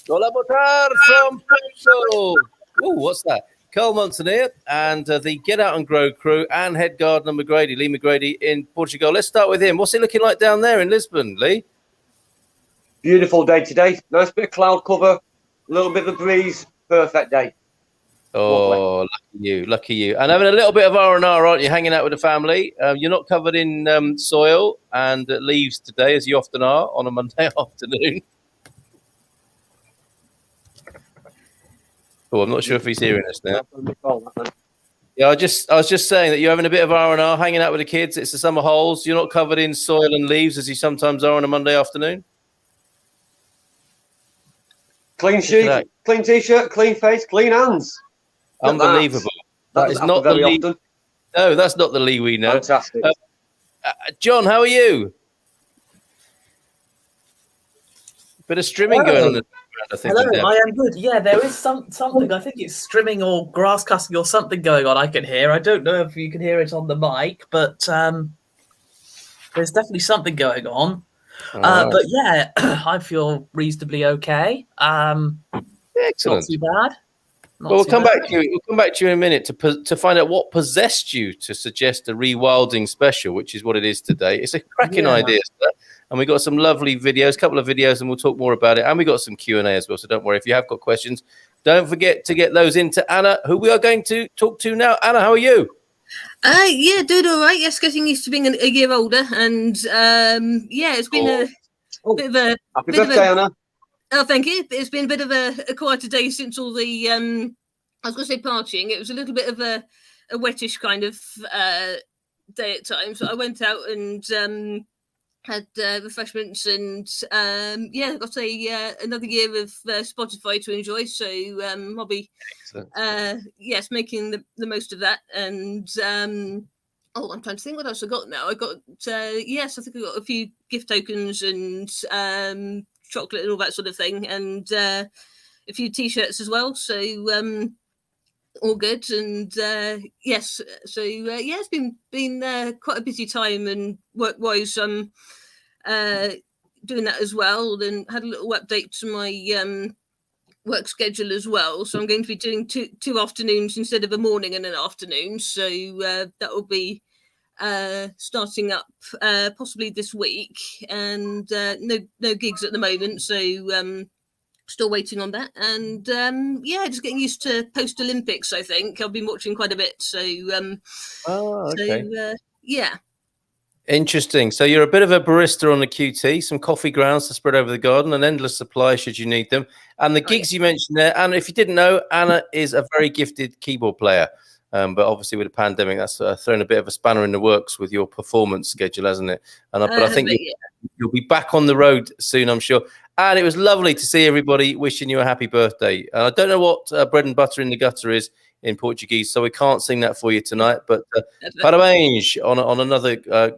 Hola, Botar from Porto. Oh, what's that? Carl Munson here, and the Get Out and Grow crew, and Head Gardener McGrady, Lee McGrady in Portugal. Let's start with him. What's it looking like down there in Lisbon, Lee? Beautiful day today. Nice bit of cloud cover, a little bit of a breeze. Perfect day. Oh, lucky you. And having a little bit of R&R, aren't you, hanging out with the family? You're not covered in soil and leaves today, as you often are on a Monday afternoon. Oh, I'm not sure if he's hearing us now. Yeah, I was just saying that you're having a bit of R&R, hanging out with the kids. It's the summer holes. You're not covered in soil and leaves as you sometimes are on a Monday afternoon. Clean sheet, clean t-shirt, clean face, clean hands. Unbelievable. That is not the Lee. No, that's not the Lee we know. Fantastic. John, how are you? Bit of strimming going on. I think. Hello, I am good. Yeah, there is something. I think it's strimming or grass cutting or something going on. I can hear. I don't know if you can hear it on the mic, but there's definitely something going on. But yeah, I feel reasonably okay. Excellent. Not too bad. We'll come back to you. We'll come back to you in a minute to find out what possessed you to suggest a rewilding special, which is what it is today. It's a cracking idea, sir. And we got some lovely videos, a couple of videos, and we'll talk more about it. And we got some Q&A as well. So don't worry if you have got questions. Don't forget to get those into Anna, who we are going to talk to now. Anna, how are you? Yeah, doing all right. Yes, getting used to being a year older, and yeah, it's been a bit of a happy birthday, Anna. Oh, thank you. It's been a bit of a quieter day since all the I was going to say partying. It was a little bit of a wettish kind of day at times. So I went out and had refreshments, and yeah, got another year of Spotify to enjoy. So I'll be yes, making the most of that. And oh, I'm trying to think what else I got now. I got yes, I think I got a few gift tokens and chocolate and all that sort of thing, and a few t-shirts as well. So all good. And yes, so yeah, it's been quite a busy time, and work-wise doing that as well, and had a little update to my work schedule as well. So I'm going to be doing two afternoons instead of a morning and an afternoon. So that will be starting up possibly this week, and no gigs at the moment. So still waiting on that, and yeah, just getting used to post Olympics. I think I've been watching quite a bit. So so yeah. Interesting. So you're a bit of a barista on the QT, some coffee grounds to spread over the garden, an endless supply should you need them. And the gigs you mentioned there, and if you didn't know, Anna is a very gifted keyboard player. But obviously with the pandemic, that's thrown a bit of a spanner in the works with your performance schedule, hasn't it? And but I think you'll be back on the road soon, I'm sure. And it was lovely to see everybody wishing you a happy birthday. And I don't know what bread and butter in the gutter is in Portuguese, so we can't sing that for you tonight. But parabéns on another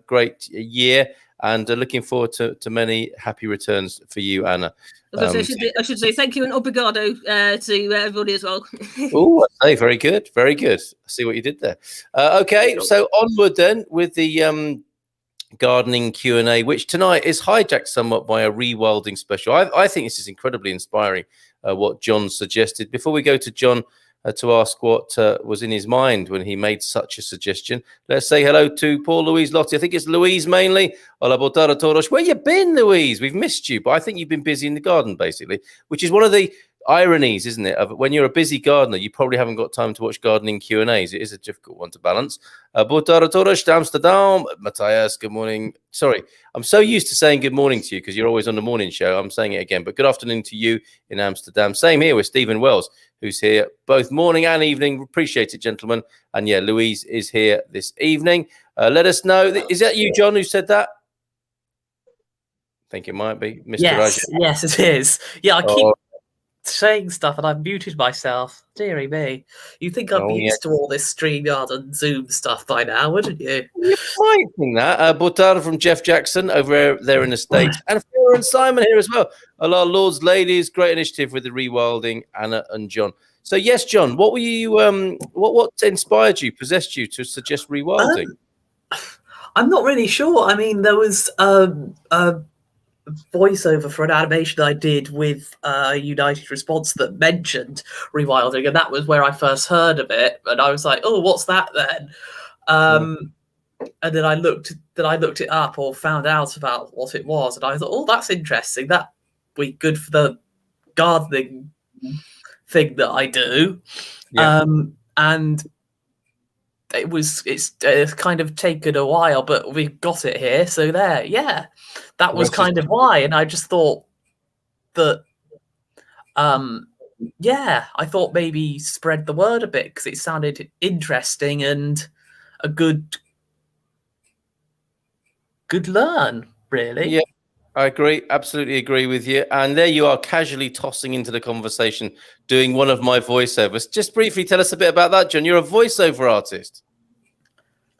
great year, and looking forward to many happy returns for you, Anna. I should say thank you and obrigado to everybody as well. Oh, very good, very good. I see what you did there. Okay, so onward then with the gardening Q&A, which tonight is hijacked somewhat by a rewilding special. I think this is incredibly inspiring, what John suggested. Before we go to John to ask what was in his mind when he made such a suggestion, let's say hello to Paul, Louise, Lottie. I think it's Louise mainly. Hola, boa tarde a todos. Where you been, Louise? We've missed you, but I think you've been busy in the garden, basically, which is one of the ironies, isn't it? Of when you're a busy gardener, you probably haven't got time to watch gardening Q&As. It is a difficult one to balance. Boa tarde a todos, Amsterdam. Matthias, good morning. Sorry, I'm so used to saying good morning to you because you're always on the morning show. I'm saying it again, but good afternoon to you in Amsterdam. Same here with Stephen Wells, who's here both morning and evening. Appreciate it, gentlemen. And yeah, Louise is here this evening. Let us know. Is that you, John, who said that? I think it might be Mr. Yes, Raja. yes, it is. Yeah, I keep saying stuff and I've muted myself. Deary me. You'd think I'd be used to all this StreamYard and Zoom stuff by now, wouldn't you? You might think that. Botardo from Jeff Jackson over there in the States. And Flora and Simon here as well. Hello, lords, ladies. Great initiative with the rewilding, Anna and John. So, yes, John, what were you? What inspired you, possessed you to suggest rewilding? I'm not really sure. I mean, there was voiceover for an animation I did with United Response that mentioned rewilding, and that was where I first heard of it. And I was like, "Oh, what's that then?" And then I looked it up or found out about what it was, and I thought, "Oh, that's interesting. That'd be good for the gardening thing that I do." Yeah. And it's kind of taken a while, but we've got it here. So there, yeah, that was kind of why. And I just thought that, yeah, I thought maybe spread the word a bit because it sounded interesting and a good learn, really. Yeah, I agree. Absolutely agree with you. And there you are, casually tossing into the conversation, doing one of my voiceovers. Just briefly tell us a bit about that, John. You're a voiceover artist.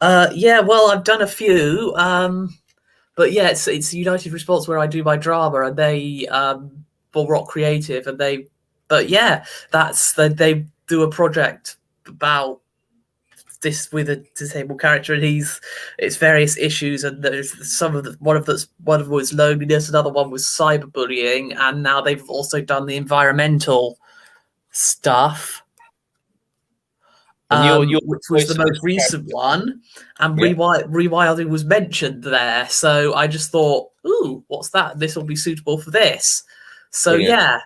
Yeah, well, I've done a few. But yeah, it's United Response where I do my drama, and they for Rock Creative, and they do a project about this with a disabled character, and it's various issues, and there's one of them was loneliness, another one was cyberbullying, and now they've also done the environmental stuff, which was the most recent one, and rewilding was mentioned there. So I just thought, ooh, what's that? This will be suitable for this. So brilliant. Yeah,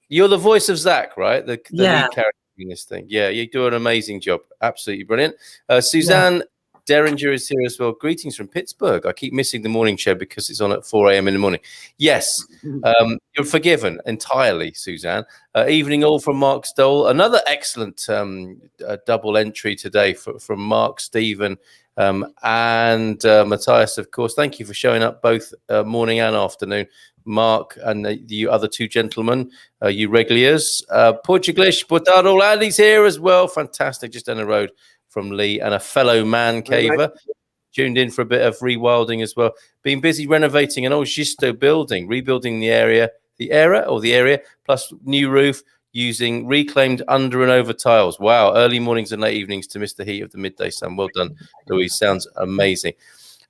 you're the voice of Zach, right? The lead character in this thing. Yeah, you do an amazing job. Absolutely brilliant. Suzanne Derringer is here as well. Greetings from Pittsburgh. I keep missing the morning show because it's on at 4 a.m. in the morning. Yes, you're forgiven entirely, Suzanne. Evening all from Mark Stoll. Another excellent double entry today from Mark, Stephen, and Matthias, of course. Thank you for showing up both morning and afternoon. Mark and the other two gentlemen, you regulars. Portuguese, Botado, Andy's here as well. Fantastic, just down the road from Lee, and a fellow man caver. Tuned in for a bit of rewilding as well. Been busy renovating an old Gisto building, rebuilding the area, plus new roof using reclaimed under and over tiles. Wow, early mornings and late evenings to miss the heat of the midday sun. Well done, Louise. Sounds amazing.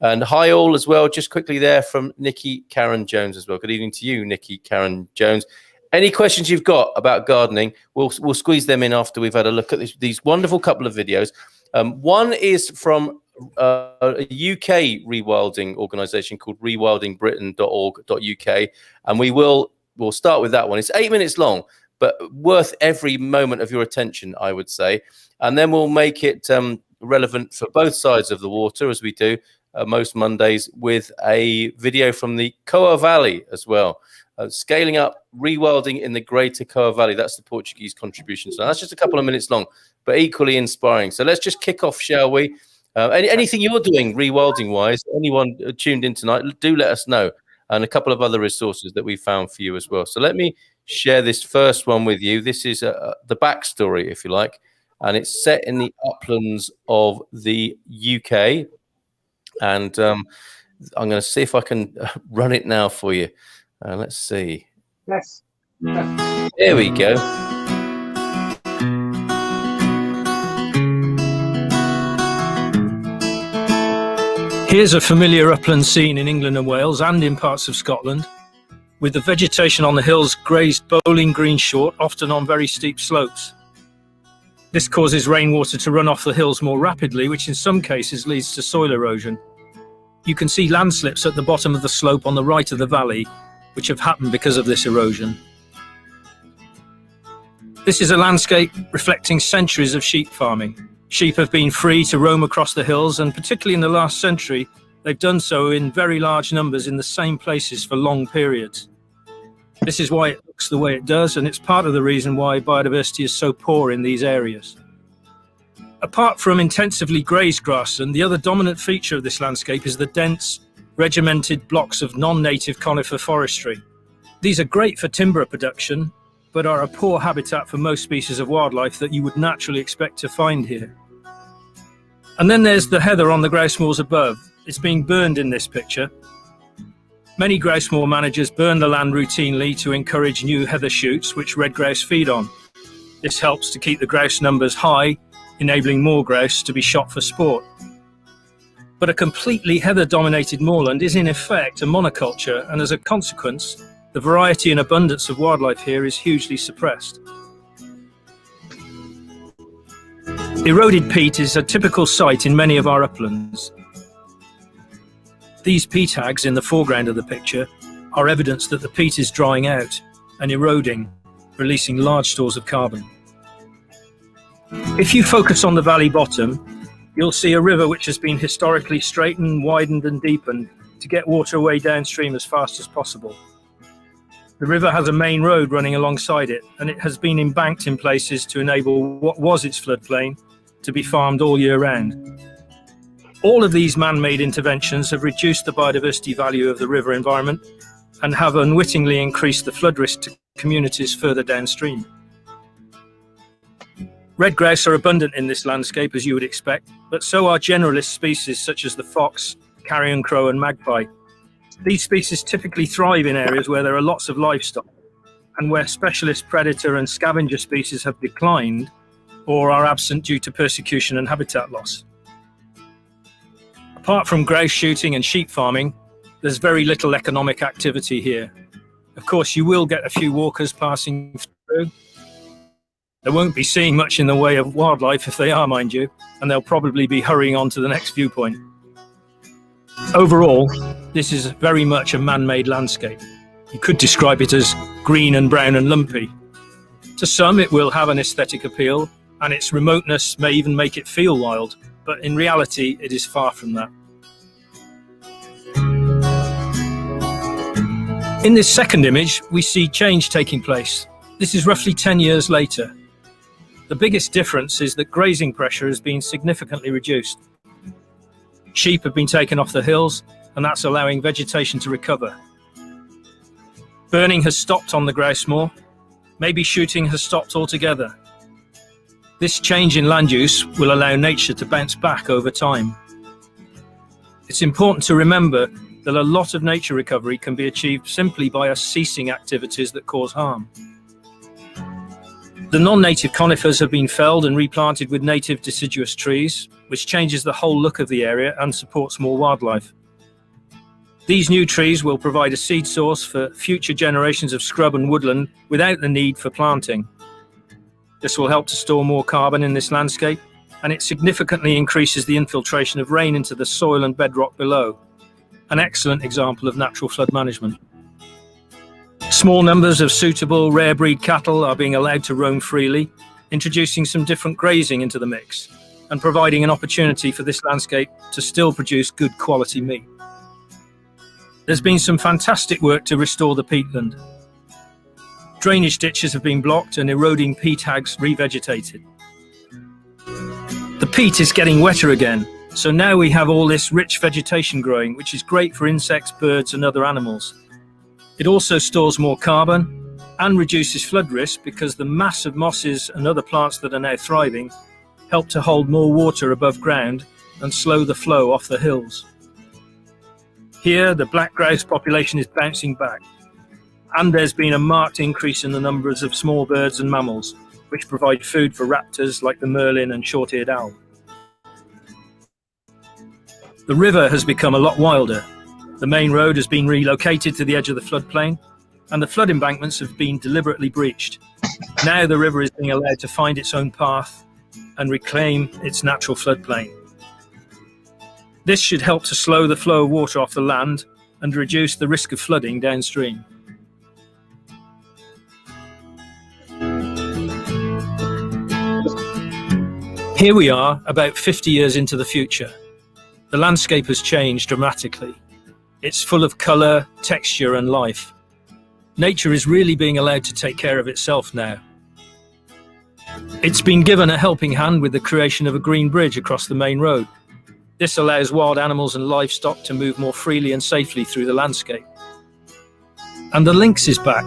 And hi all as well, just quickly there from Nikki Karen Jones as well. Good evening to you, Nikki Karen Jones. Any questions you've got about gardening, we'll squeeze them in after we've had a look at these wonderful couple of videos. One is from a UK rewilding organisation called rewildingbritain.org.uk, and we'll start with that one. It's 8 minutes long, but worth every moment of your attention, I would say. And then we'll make it relevant for both sides of the water, as we do most Mondays, with a video from the Coa Valley as well. Scaling up rewilding in the Greater Coa Valley. That's the Portuguese contribution. So that's just a couple of minutes long, but equally inspiring. So let's just kick off, shall we? Anything you're doing rewilding-wise, anyone tuned in tonight, do let us know. And a couple of other resources that we found for you as well. So let me share this first one with you. This is the backstory, if you like, and it's set in the uplands of the UK. And I'm going to see if I can run it now for you. Let's see. Yes. There we go. Here's a familiar upland scene in England and Wales and in parts of Scotland, with the vegetation on the hills grazed bowling green short, often on very steep slopes. This causes rainwater to run off the hills more rapidly, which in some cases leads to soil erosion. You can see landslips at the bottom of the slope on the right of the valley, which have happened because of this erosion. This is a landscape reflecting centuries of sheep farming. Sheep have been free to roam across the hills, and particularly in the last century, they've done so in very large numbers in the same places for long periods. This is why it looks the way it does, and it's part of the reason why biodiversity is so poor in these areas. Apart from intensively grazed grassland, the other dominant feature of this landscape is the dense, regimented blocks of non-native conifer forestry. These are great for timber production, but are a poor habitat for most species of wildlife that you would naturally expect to find here. And then there's the heather on the grouse moors above. It's being burned in this picture. Many grouse moor managers burn the land routinely to encourage new heather shoots, which red grouse feed on. This helps to keep the grouse numbers high, enabling more grouse to be shot for sport. But a completely heather-dominated moorland is in effect a monoculture, and as a consequence, the variety and abundance of wildlife here is hugely suppressed. Eroded peat is a typical sight in many of our uplands. These peat hags in the foreground of the picture are evidence that the peat is drying out and eroding, releasing large stores of carbon. If you focus on the valley bottom, you'll see a river which has been historically straightened, widened and deepened to get water away downstream as fast as possible. The river has a main road running alongside it, and it has been embanked in places to enable what was its floodplain to be farmed all year round. All of these man-made interventions have reduced the biodiversity value of the river environment and have unwittingly increased the flood risk to communities further downstream. Red grouse are abundant in this landscape, as you would expect, but so are generalist species such as the fox, carrion crow and magpie. These species typically thrive in areas where there are lots of livestock and where specialist predator and scavenger species have declined or are absent due to persecution and habitat loss. Apart from grouse shooting and sheep farming, there's very little economic activity here. Of course, you will get a few walkers passing through. They won't be seeing much in the way of wildlife if they are, mind you, and they'll probably be hurrying on to the next viewpoint. Overall, this is very much a man-made landscape. You could describe it as green and brown and lumpy. To some, it will have an aesthetic appeal, and its remoteness may even make it feel wild, but in reality, it is far from that. In this second image, we see change taking place. This is roughly 10 years later. The biggest difference is that grazing pressure has been significantly reduced. Sheep have been taken off the hills, and that's allowing vegetation to recover. Burning has stopped on the grouse moor. Maybe shooting has stopped altogether. This change in land use will allow nature to bounce back over time. It's important to remember that a lot of nature recovery can be achieved simply by us ceasing activities that cause harm. The non-native conifers have been felled and replanted with native deciduous trees, which changes the whole look of the area and supports more wildlife. These new trees will provide a seed source for future generations of scrub and woodland without the need for planting. This will help to store more carbon in this landscape, and it significantly increases the infiltration of rain into the soil and bedrock below, an excellent example of natural flood management. Small numbers of suitable rare breed cattle are being allowed to roam freely, introducing some different grazing into the mix and providing an opportunity for this landscape to still produce good quality meat. There's been some fantastic work to restore the peatland. Drainage ditches have been blocked and eroding peat hags revegetated. The peat is getting wetter again, so now we have all this rich vegetation growing, which is great for insects, birds and other animals. It also stores more carbon and reduces flood risk because the mass of mosses and other plants that are now thriving help to hold more water above ground and slow the flow off the hills. Here, the black grouse population is bouncing back, and there's been a marked increase in the numbers of small birds and mammals, which provide food for raptors like the merlin and short-eared owl. The river has become a lot wilder. The main road has been relocated to the edge of the floodplain, and the flood embankments have been deliberately breached. Now the river is being allowed to find its own path and reclaim its natural floodplain. This should help to slow the flow of water off the land and reduce the risk of flooding downstream. Here we are, about 50 years into the future. The landscape has changed dramatically. It's full of colour, texture and life. Nature is really being allowed to take care of itself now. It's been given a helping hand with the creation of a green bridge across the main road. This allows wild animals and livestock to move more freely and safely through the landscape. And the lynx is back.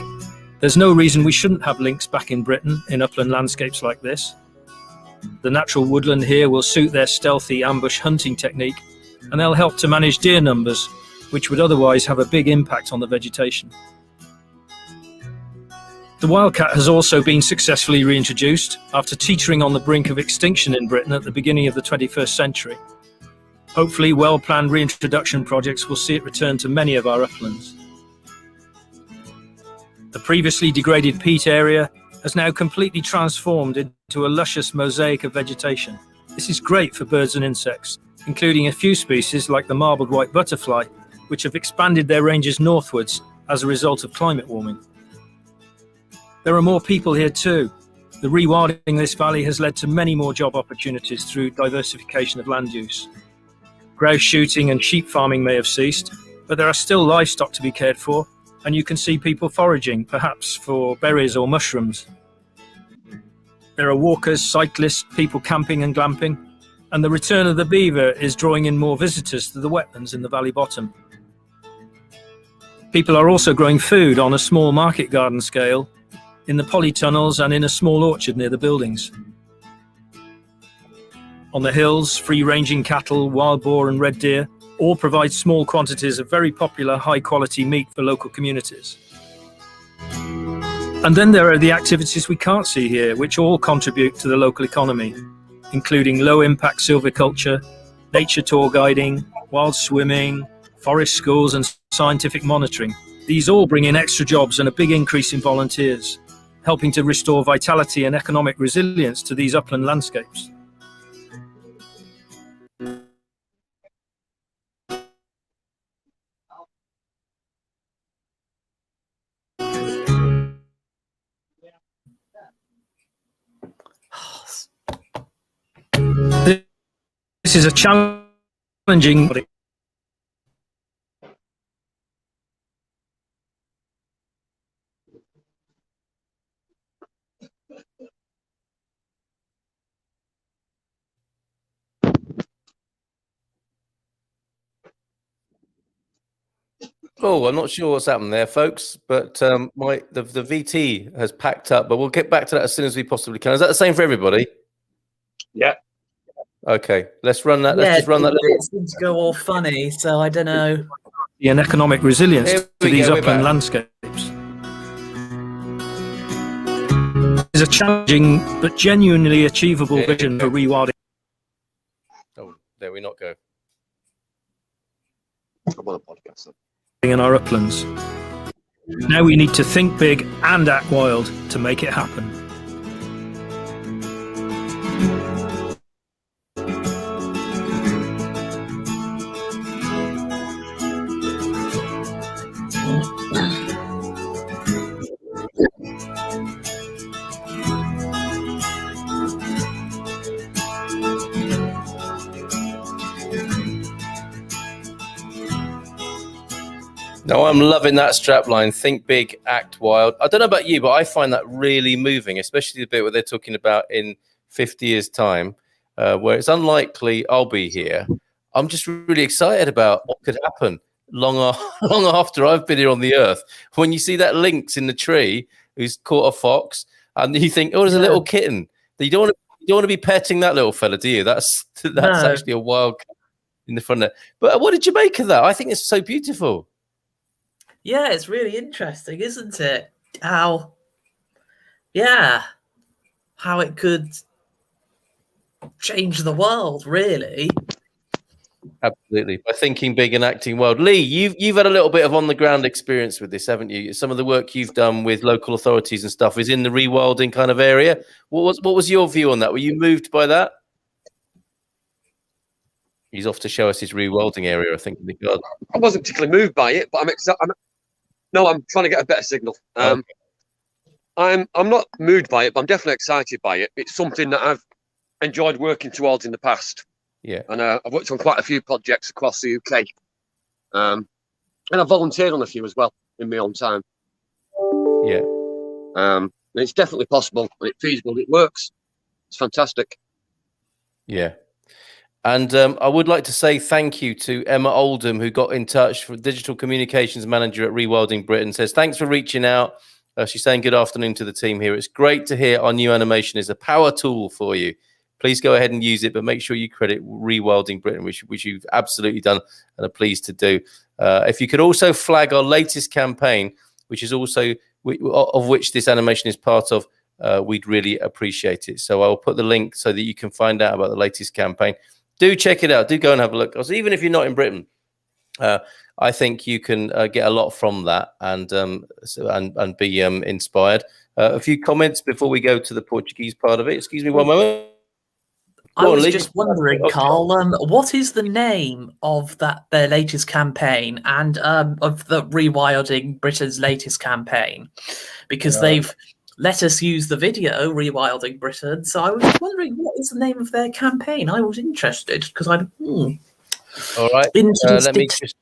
There's no reason we shouldn't have lynx back in Britain in upland landscapes like this. The natural woodland here will suit their stealthy ambush hunting technique, and they'll help to manage deer numbers, which would otherwise have a big impact on the vegetation. The wildcat has also been successfully reintroduced after teetering on the brink of extinction in Britain at the beginning of the 21st century. Hopefully, well-planned reintroduction projects will see it return to many of our uplands. The previously degraded peat area has now completely transformed into a luscious mosaic of vegetation. This is great for birds and insects, including a few species like the marbled white butterfly, which have expanded their ranges northwards as a result of climate warming. There are more people here too. The rewilding this valley has led to many more job opportunities through diversification of land use. Grouse shooting and sheep farming may have ceased, but there are still livestock to be cared for, and you can see people foraging, perhaps for berries or mushrooms. There are walkers, cyclists, people camping and glamping, and the return of the beaver is drawing in more visitors to the wetlands in the valley bottom. People are also growing food on a small market garden scale, in the polytunnels and in a small orchard near the buildings. On the hills, free-ranging cattle, wild boar and red deer all provide small quantities of very popular high-quality meat for local communities. And then there are the activities we can't see here, which all contribute to the local economy, including low-impact silviculture, nature tour guiding, wild swimming, forest schools and scientific monitoring. These all bring in extra jobs and a big increase in volunteers, helping to restore vitality and economic resilience to these upland landscapes. This is a challenging. Oh, I'm not sure what's happened there, folks, but the VT has packed up, but we'll get back to that as soon as we possibly can. Is that the same for everybody? Yeah. Okay, let's run that. Yeah, Let's just run that. it seems to go all funny, so I don't know. And economic resilience Here to we these go, we're upland back. landscapes. It's a challenging but genuinely achievable Here we vision go. for rewilding. Oh, there we not go. I'm on a podcast. So. In our uplands. Now we need to think big and act wild to make it happen. No, I'm loving that strapline. Think big, act wild. I don't know about you, but I find that really moving, especially the bit where they're talking about in 50 years' time, where it's unlikely I'll be here. I'm just really excited about what could happen long after I've been here on the earth. When you see that lynx in the tree who's caught a fox, and you think, oh, there's a little kitten. You don't want to be petting that little fella, do you? That's actually a wild cat in the front there. But what did you make of that? I think it's so beautiful. Yeah, it's really interesting, isn't it? How it could change the world, really. Absolutely. By thinking big and acting wild. Lee, you've had a little bit of on the ground experience with this, haven't you? Some of the work you've done with local authorities and stuff is in the rewilding kind of area. What was your view on that? Were you moved by that? He's off to show us his rewilding area, I think. I wasn't particularly moved by it, but I'm trying to get a better signal. Okay. I'm not moved by it, but I'm definitely excited by it. It's something that I've enjoyed working towards in the past. Yeah. And I've worked on quite a few projects across the UK. And I've volunteered on a few as well in my own time. Yeah. And it's definitely possible. It's feasible. It works. It's fantastic. Yeah. And I would like to say thank you to Emma Oldham, who got in touch, for Digital Communications Manager at Rewilding Britain. Says, thanks for reaching out. She's saying good afternoon to the team here. It's great to hear our new animation is a power tool for you. Please go ahead and use it, but make sure you credit Rewilding Britain, which you've absolutely done and are pleased to do. If you could also flag our latest campaign, which is also of which this animation is part of, we'd really appreciate it. So I'll put the link so that you can find out about the latest campaign. Do check it out. Do go and have a look. Also, even if you're not in Britain, I think you can get a lot from that and be inspired. A few comments before we go to the Portuguese part of it. Excuse me one moment. I was just wondering, Carl, what is the name of their latest campaign and of the Rewilding Britain's latest campaign? Because they've let us use the video Rewilding Britain. So I was wondering, what is the name of their campaign? I was interested because I'm. All right. Let me just.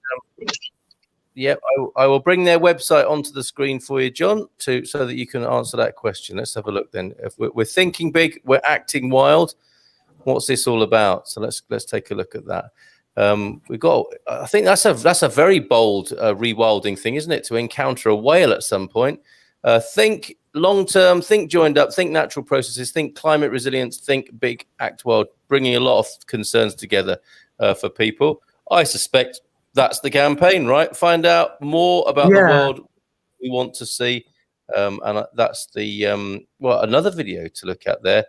Yep, I will bring their website onto the screen for you, John, so that you can answer that question. Let's have a look then. If we're thinking big, we're acting wild. What's this all about? So let's take a look at that. We've got. I think that's a very bold rewilding thing, isn't it? To encounter a whale at some point. Think long term. Think joined up. Think natural processes. Think climate resilience. Think big, act wild. Bringing a lot of concerns together for people. I suspect that's the campaign, right? Find out more about the world we want to see, and that's the another video to look at there.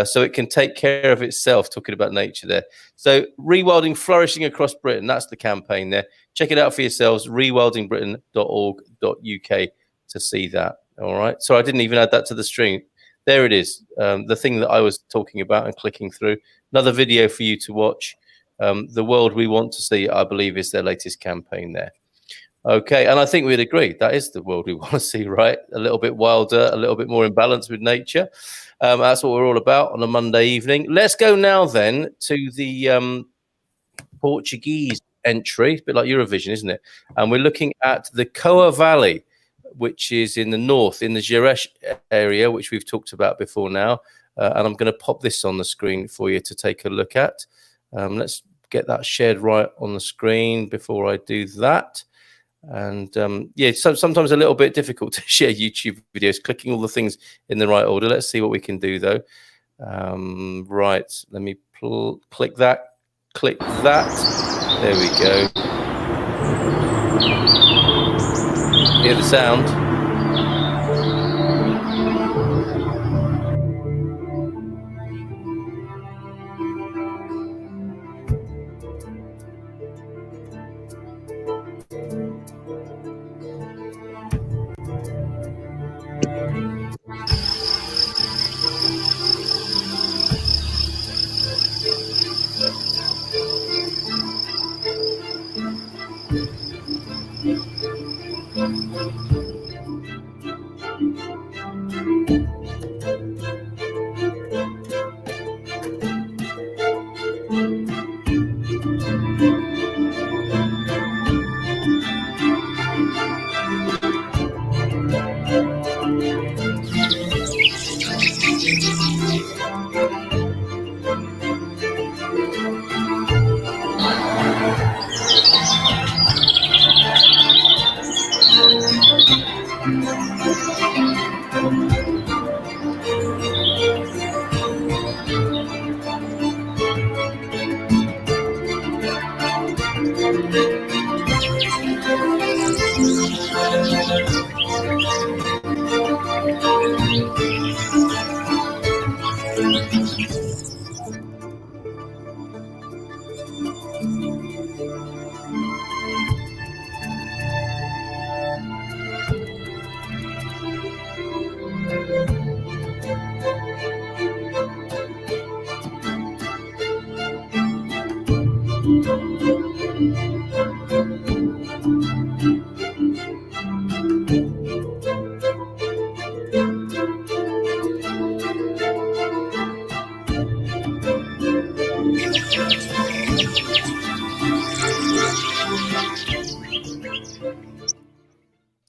So it can take care of itself, talking about nature there. So rewilding flourishing across Britain, that's the campaign there. Check it out for yourselves, rewildingbritain.org.uk to see that. All right. So I didn't even add that to the stream. There it is, the thing that I was talking about and clicking through. Another video for you to watch. The world we want to see, I believe, is their latest campaign there. Okay, and I think we'd agree that is the world we want to see, right? A little bit wilder, a little bit more in balance with nature. That's what we're all about on a Monday evening. Let's go now then to the Portuguese entry, a bit like Eurovision, isn't it? And we're looking at the Coa Valley, which is in the north, in the Gerês area, which we've talked about before now. And I'm going to pop this on the screen for you to take a look at. Let's get that shared right on the screen before I do that. And so sometimes a little bit difficult to share YouTube videos, clicking all the things in the right order. Let's see what we can do though. Right, let me click that. There we go. Hear the sound.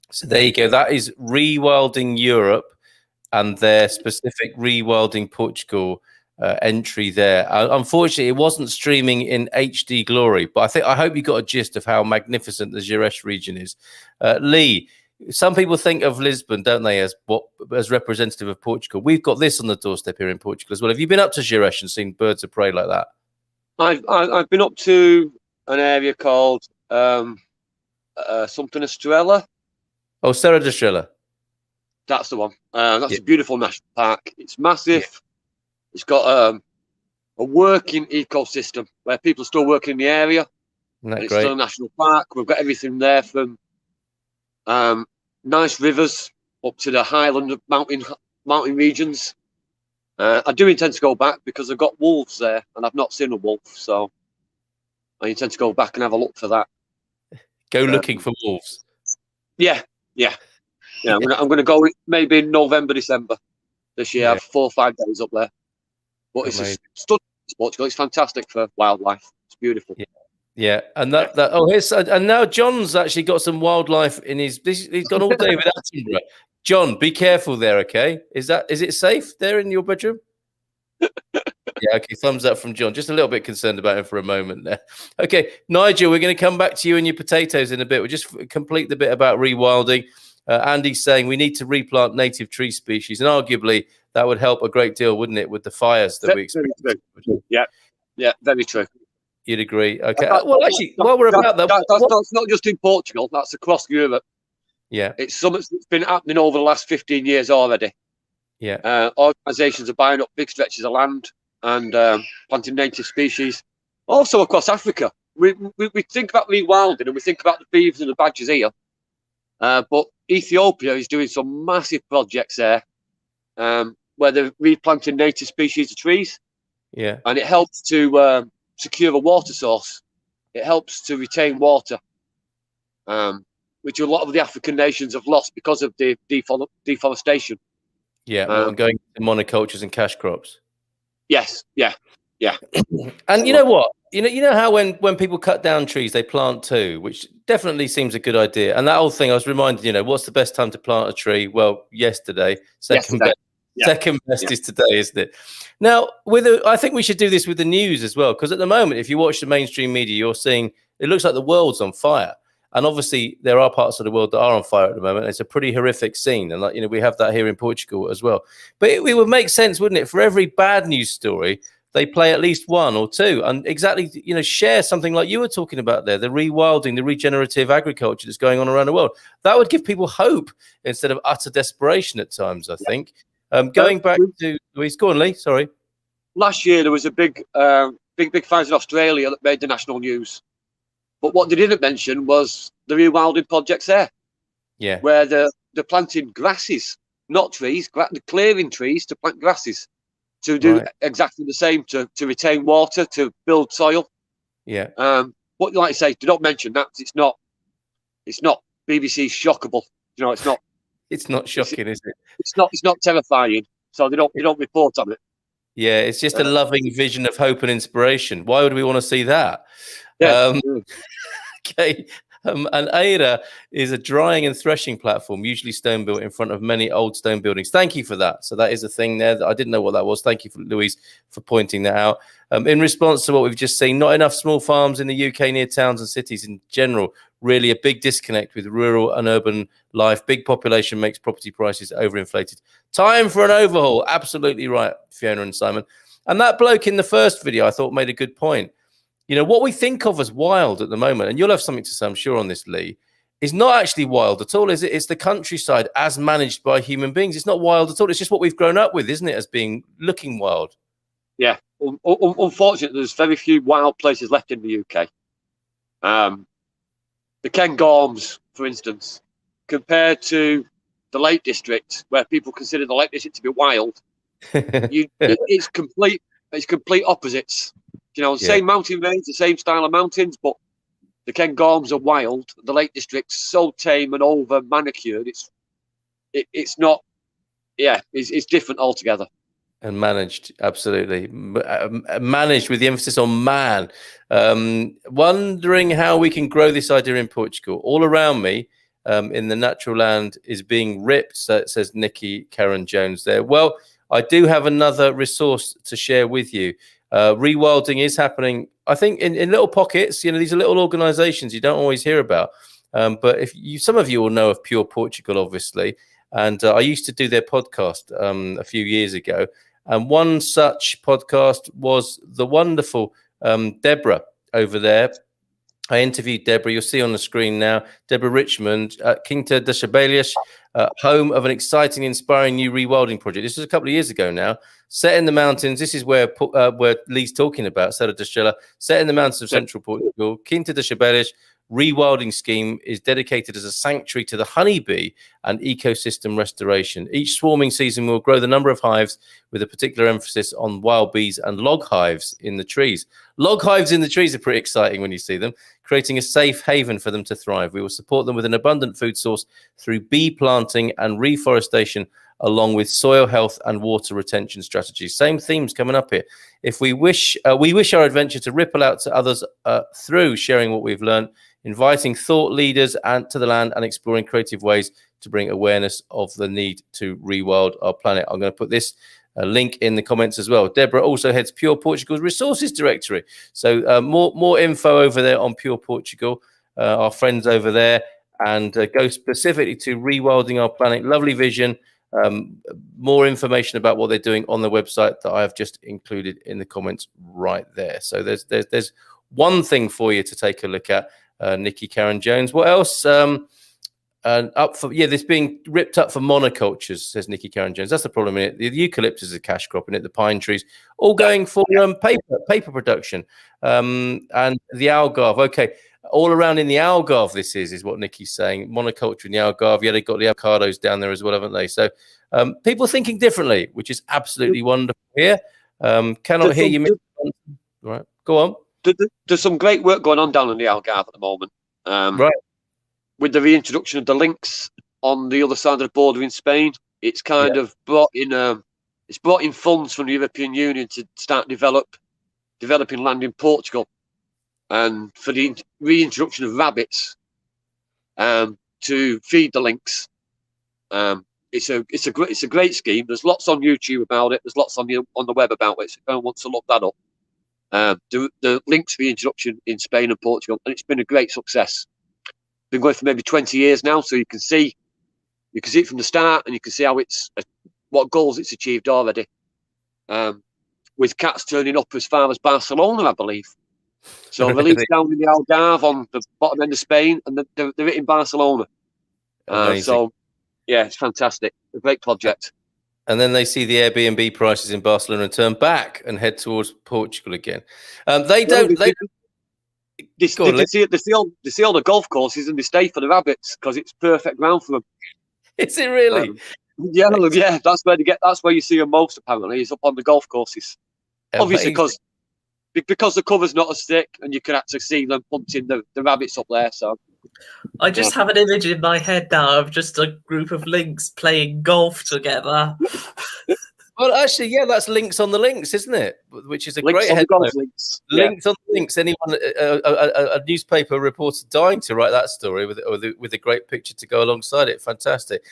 So there you go. That is Rewilding Europe and their specific Rewilding Portugal entry there. Unfortunately, it wasn't streaming in HD glory, but I hope you got a gist of how magnificent the Gerês region is. Lee, some people think of Lisbon, don't they, as representative of Portugal. We've got this on the doorstep here in Portugal as well. Have you been up to Gerês and seen birds of prey like that? I've been up to an area called something Estrela. Oh, Serra da Estrela. That's the one. That's a beautiful national park. It's massive. Yeah. It's got working ecosystem where people are still working in the area. Isn't that It's great? still a national park. We've got everything there from nice rivers up to the highland mountain regions. I do intend to go back because I've got wolves there and I've not seen a wolf, so I intend to go back and have a look for that. Go looking for wolves. Yeah. I'm gonna go maybe in November, December this year. I have 4 or 5 days up there. But it's Amazing. a stunning Portugal. It's fantastic for wildlife. It's beautiful. Yeah, and and now John's actually got some wildlife in his. He's gone all day with Attenborough. John, be careful there, okay? Is it safe there in your bedroom? Yeah, okay. Thumbs up from John. Just a little bit concerned about him for a moment there. Okay, Nigel, we're going to come back to you and your potatoes in a bit. We'll just complete the bit about rewilding. Andy's saying we need to replant native tree species, and arguably that would help a great deal, wouldn't it, with the fires that we experience? Yeah, very true. You'd agree? Okay. Well, actually, while we're about that, that's not just in Portugal. That's across Europe. Yeah. It's something that's been happening over the last 15 years already. Yeah. Organisations are buying up big stretches of land and planting native species. Also across Africa. We think about rewilding and we think about the beavers and the badgers here. But Ethiopia is doing some massive projects there where they're replanting native species of trees. Yeah. And it helps to secure a water source. It helps to retain water, which a lot of the African nations have lost because of the deforestation. Yeah, going to monocultures and cash crops. Yes, yeah. And you know what? You know how when people cut down trees, they plant too, which definitely seems a good idea. And that whole thing, I was reminded, what's the best time to plant a tree? Well, yesterday. Second best is today, isn't it? Now, I think we should do this with the news as well, because at the moment, if you watch the mainstream media, you're seeing it looks like the world's on fire. And obviously, there are parts of the world that are on fire at the moment. It's a pretty horrific scene. And, we have that here in Portugal as well. But it would make sense, wouldn't it? For every bad news story, they play at least one or two. And exactly, share something like you were talking about there, the rewilding, the regenerative agriculture that's going on around the world. That would give people hope instead of utter desperation at times, I think. Going back to Louise, go on, Lee, sorry. Last year, there was a big fires in Australia that made the national news. But what they didn't mention was the rewilding projects there. Yeah. Where they're planting grasses, not trees, they're clearing trees to plant grasses to do exactly the same, to retain water, to build soil. Yeah. What you like to say, do not mention that. It's not BBC shockable. It's not. It's not shocking, is it? It's not terrifying. So they don't report on it. Yeah, it's just a loving vision of hope and inspiration. Why would we want to see that? Yeah. Okay. And AiR is a drying and threshing platform, usually stone built in front of many old stone buildings. Thank you for that. So that is a thing there that I didn't know what that was. Thank you, Louise, for pointing that out. In response to what we've just seen, not enough small farms in the UK near towns and cities in general. Really a big disconnect with rural and urban life. Big population makes property prices overinflated. Time for an overhaul. Absolutely right, Fiona and Simon. And that bloke in the first video, I thought, made a good point. What we think of as wild at the moment, and you'll have something to say, I'm sure, on this, Lee, is not actually wild at all, is it? It's the countryside as managed by human beings. It's not wild at all. It's just what we've grown up with, isn't it, as being looking wild? Yeah. Unfortunately, there's very few wild places left in the UK. The Cairngorms, for instance, compared to the Lake District, where people consider the Lake District to be wild, it's complete opposites. Same mountain range, the same style of mountains, but the Cairngorms are wild. The Lake District's so tame and over manicured. It's not. Yeah, it's different altogether. And managed, absolutely. Managed with the emphasis on man. Wondering how we can grow this idea in Portugal. All around me in the natural land is being ripped, says Nikki Karen Jones there. Well, I do have another resource to share with you. Rewilding is happening, I think, in little pockets. These are little organizations you don't always hear about. But some of you will know of Pure Portugal, obviously. And I used to do their podcast a few years ago. And one such podcast was the wonderful Deborah over there. I interviewed Deborah. You'll see on the screen now. Deborah Richmond, Quinta de Chabelias, home of an exciting, inspiring new rewilding project. This was a couple of years ago now. Set in the mountains. This is where Lee's talking about. Serra da Estrela, set in the mountains of central Portugal. Quinta de Chabelias rewilding scheme is dedicated as a sanctuary to the honeybee and ecosystem restoration. Each swarming season will grow the number of hives with a particular emphasis on wild bees and log hives in the trees. Log hives in the trees are pretty exciting when you see them, creating a safe haven for them to thrive. We will support them with an abundant food source through bee planting and reforestation, along with soil health and water retention strategies. Same themes coming up here. If we wish our adventure to ripple out to others through sharing what we've learned, inviting thought leaders and to the land, and exploring creative ways to bring awareness of the need to rewild our planet. I'm going to put this link in the comments as well. Deborah also heads Pure Portugal's resources directory. So more info over there on Pure Portugal, our friends over there, and go specifically to Rewilding Our Planet. Lovely vision. More information about what they're doing on the website that I have just included in the comments right there. So there's one thing for you to take a look at. Nikki Karen Jones. What else? This being ripped up for monocultures, says Nikki Karen Jones. That's the problem in it. The eucalyptus is a cash crop in it. The pine trees, all going for paper production, and the Algarve. Okay, all around in the Algarve. This is what Nikki's saying. Monoculture in the Algarve. Yeah, they've got the avocados down there as well, haven't they? So people thinking differently, which is absolutely wonderful here. Cannot hear you. Right, go on. There's some great work going on down in the Algarve at the moment. Right. With the reintroduction of the links on the other side of the border in Spain, it's kind of brought in funds from the European Union to start developing land in Portugal, and for the reintroduction of rabbits to feed the lynx. It's a great scheme. There's lots on YouTube about it. There's lots on the web about it. So if anyone wants to look that up. The lynx reintroduction in Spain and Portugal, and it's been a great success. Been going for maybe 20 years now, so you can see it from the start, and you can see how what goals it's achieved already. With cats turning up as far as Barcelona, I believe. So released down in the Algarve on the bottom end of Spain, and they're in Barcelona. So yeah, it's fantastic. A great project. And then they see the Airbnb prices in Barcelona and turn back and head towards Portugal again. They see all the golf courses, and they stay for the rabbits because it's perfect ground for them. Is it really? Yeah. That's where you see them most. Apparently, is up on the golf courses. Obviously, because the cover's not as thick, and you can actually see them hunting the rabbits up there. So. I just have an image in my head now of just a group of lynx playing golf together. Well, actually, yeah, that's Links on the Links, isn't it? Which is a great headline. Links on the Links. Anyone, a newspaper reporter dying to write that story with a great picture to go alongside it. Fantastic.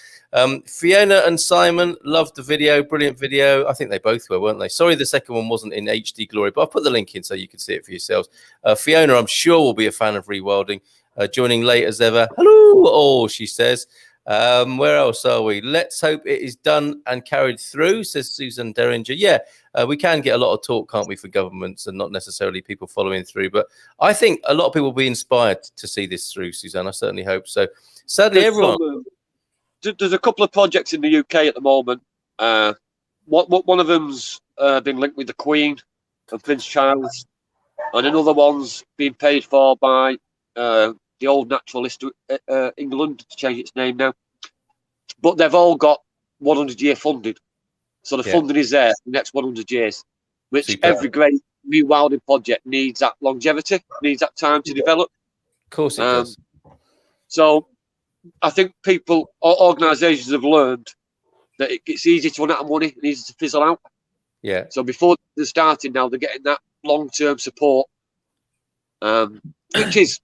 Fiona and Simon loved the video. Brilliant video. I think they both were, weren't they? Sorry, the second one wasn't in HD glory, but I'll put the link in so you can see it for yourselves. Fiona, I'm sure, will be a fan of Rewilding. Joining late as ever. Hello, she says. Where else are we? Let's hope it is done and carried through, says Susan Derringer. Yeah, we can get a lot of talk, can't we, for governments and not necessarily people following through. But I think a lot of people will be inspired to see this through, Suzanne. I certainly hope so. Sadly, there's a couple of projects in the UK at the moment. One of them's been linked with the Queen and Prince Charles, and another one's been paid for by the old Naturalist England, to change its name now. But they've all got 100-year funding. So the funding is there for the next 100 years, which every great rewilding project needs that longevity, needs that time to develop. Of course it does. So I think organisations have learned that it's easy to run out of money and easy to fizzle out. Yeah. So before they're starting now, they're getting that long-term support, which is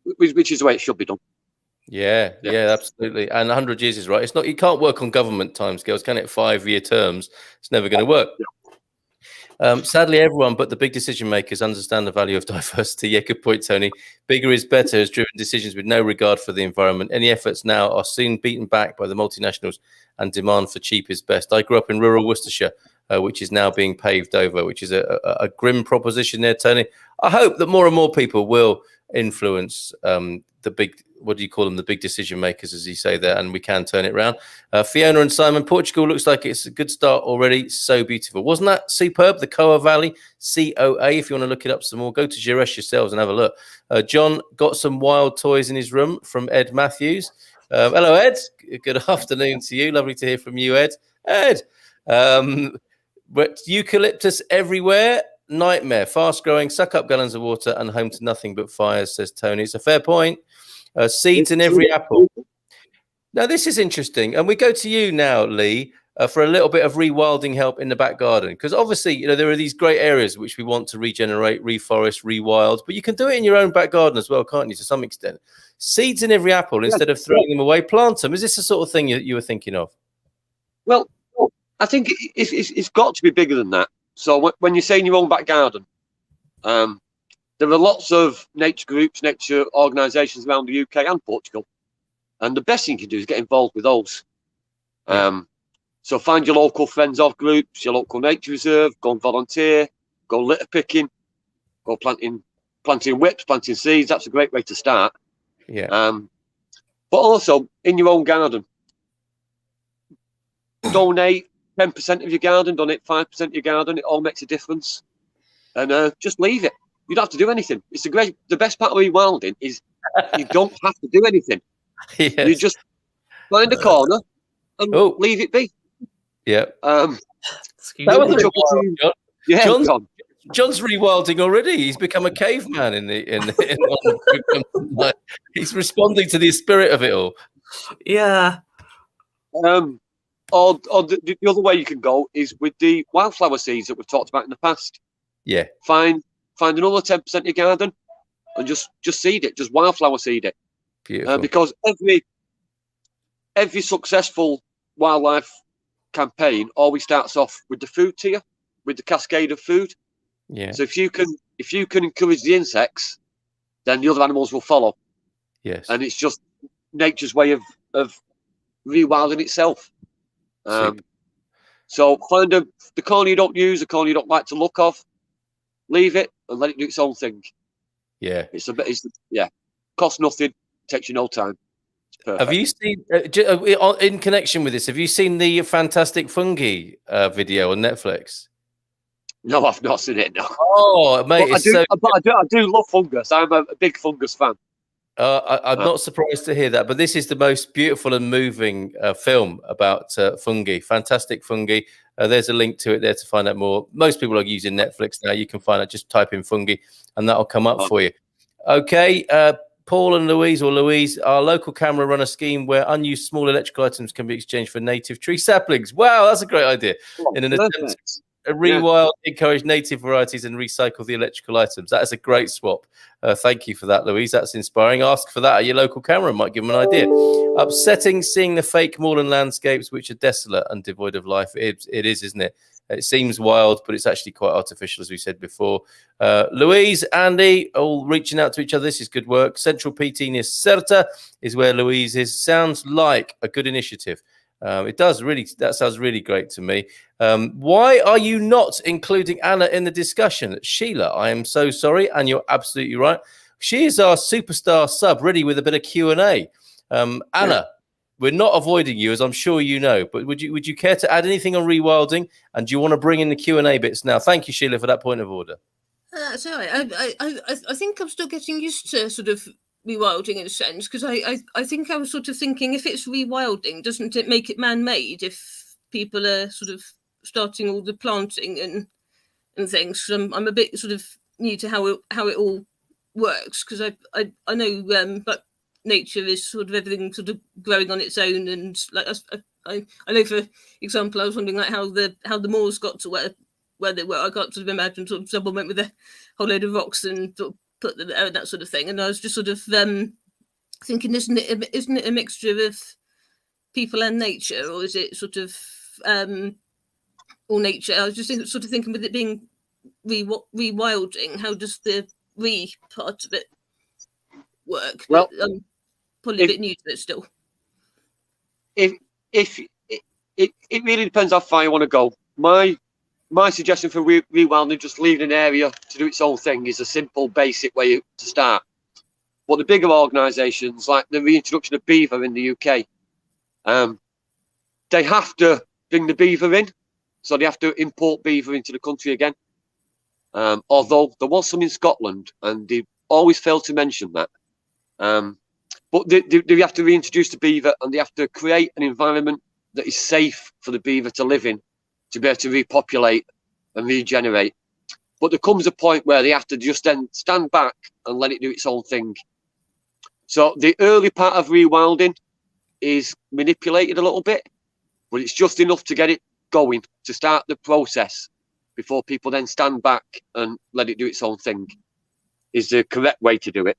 the way it should be done. Yeah, absolutely. And 100 years is right. It's not, you can't work on government timescales, can it? 5-year terms. It's never going to work. Sadly, everyone but the big decision makers understand the value of diversity. Yeah, good point, Tony. Bigger is better has driven decisions with no regard for the environment. Any efforts now are soon beaten back by the multinationals, and demand for cheap is best. I grew up in rural Worcestershire, which is now being paved over, which is a grim proposition there, Tony. I hope that more and more people will influence the big, what do you call them, the big decision makers, as you say there, and we can turn it around. Fiona and Simon, Portugal looks like it's a good start already. So beautiful. Wasn't that superb? The Coa Valley, COA. If you want to look it up some more, go to Gires yourselves and have a look. John got some wild toys in his room from Ed Matthews. Hello, Ed. Good afternoon to you. Lovely to hear from you, Ed. Ed, but eucalyptus everywhere. Nightmare. Fast growing, suck up gallons of water and home to nothing but fires, says Tony. It's a fair point. Seeds in every apple. Now, this is interesting. And we go to you now, Lee, for a little bit of rewilding help in the back garden. Because obviously, there are these great areas which we want to regenerate, reforest, rewild. But you can do it in your own back garden as well, can't you, to some extent? Seeds in every apple, instead of throwing them away, plant them. Is this the sort of thing you were thinking of? Well, I think it's got to be bigger than that. So when you say in your own back garden, there are lots of nature groups, nature organisations around the UK and Portugal. And the best thing you can do is get involved with those. So find your local friends of groups, your local nature reserve, go and volunteer, go litter picking, go planting whips, planting seeds. That's a great way to start. Yeah. But also in your own garden, donate 10% of your garden, donate 5% of your garden. It all makes a difference. And just leave it. You don't have to do anything. It's the best part of rewilding is you don't have to do anything. Yes. You just find a corner and leave it be. Yeah. That was John. Yeah, John's rewilding already. He's become a caveman he's responding to the spirit of it all. Yeah. Or the other way you can go is with the wildflower seeds that we've talked about in the past. Yeah. Find another 10% of your garden and just seed it, just wildflower seed it. Beautiful. Because every successful wildlife campaign always starts off with the food tier, with the cascade of food. Yeah. So if you can encourage the insects, then the other animals will follow. Yes. And it's just nature's way of rewilding itself. So find the corner you don't use, the corner you don't like to look of, leave it and let it do its own thing. Yeah. Costs nothing, takes you no time. Have you seen, in connection with this, have you seen the Fantastic Fungi video on Netflix? No, I've not seen it. No. Oh, mate, I do love fungus. I'm a big fungus fan. I'm not surprised to hear that, but this is the most beautiful and moving film about fungi. Fantastic Fungi. There's a link to it there to find out more. Most people are using Netflix now. You can find it. Just type in fungi, and that'll come up for you. Okay, Paul and Louise, our local camera run a scheme where unused small electrical items can be exchanged for native tree saplings. Wow, that's a great idea. In an attempt to rewild, encourage native varieties and recycle the electrical items. That is a great swap. Thank you for that, Louise. That's inspiring. Ask for that at your local camera. Might give them an idea. Upsetting seeing the fake moorland landscapes, which are desolate and devoid of life. It is, isn't it? It seems wild, but it's actually quite artificial, as we said before. Louise, Andy, all reaching out to each other. This is good work. Central PT near Certa is where Louise is. Sounds like a good initiative. It does really. That sounds really great to me. Why are you not including Anna in the discussion? Sheila, I am so sorry, and you're absolutely right. She is our superstar sub, ready with a bit of Q&A. Anna, we're not avoiding you, as I'm sure you know, but would you care to add anything on rewilding? And do you want to bring in the Q&A bits now? Thank you, Sheila, for that point of order. Sorry, I think I'm still getting used to sort of rewilding in a sense, because I think I was sort of thinking, if it's rewilding, doesn't it make it man-made if people are sort of starting all the planting and things? So I'm a bit sort of new to how it all works, because I know but nature is sort of everything sort of growing on its own, and like I know, for example, I was wondering like how the moors got to where they were. I can't sort of imagine sort of someone went with a whole load of rocks and sort of put them there and that sort of thing. And I was just sort of thinking, isn't it a mixture of people and nature, or is it sort of all nature? I was just sort of thinking, with it being rewilding, how does the part of it work? Well, but, probably a bit new to it still. If it really depends how far you want to go. My my suggestion for rewilding, just leaving an area to do its own thing, is a simple, basic way to start. But the bigger organisations, like the reintroduction of beaver in the UK, they have to bring the beaver in, so they have to import beaver into the country again. Although there was some in Scotland, and they always fail to mention that. But they have to reintroduce the beaver, and they have to create an environment that is safe for the beaver to live in, to be able to repopulate and regenerate. But there comes a point where they have to just then stand back and let it do its own thing. So the early part of rewilding is manipulated a little bit, but it's just enough to get it going, to start the process before people then stand back and let it do its own thing, is the correct way to do it.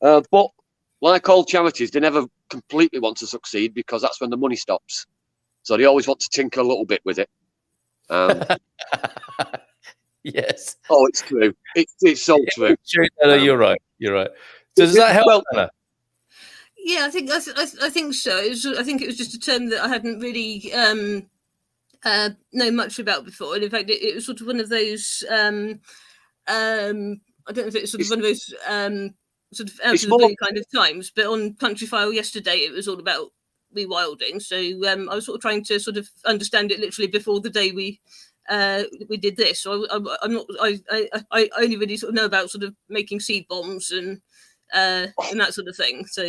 But like all charities, they never completely want to succeed, because that's when the money stops. So they always want to tinker a little bit with it. Yes. Oh, it's true. It's so true. True. No, you're right. You're right. So does that help, Anna? Yeah, I think so. I think it was just a term that I hadn't really known much about before, and in fact, it was sort of one of those. I don't know if it's sort of one of those sort of out of the blue kind of times. But on Countryfile yesterday, it was all about rewilding. So I was sort of trying to sort of understand it literally before the day we did this. So I only really sort of know about sort of making seed bombs and that sort of thing. So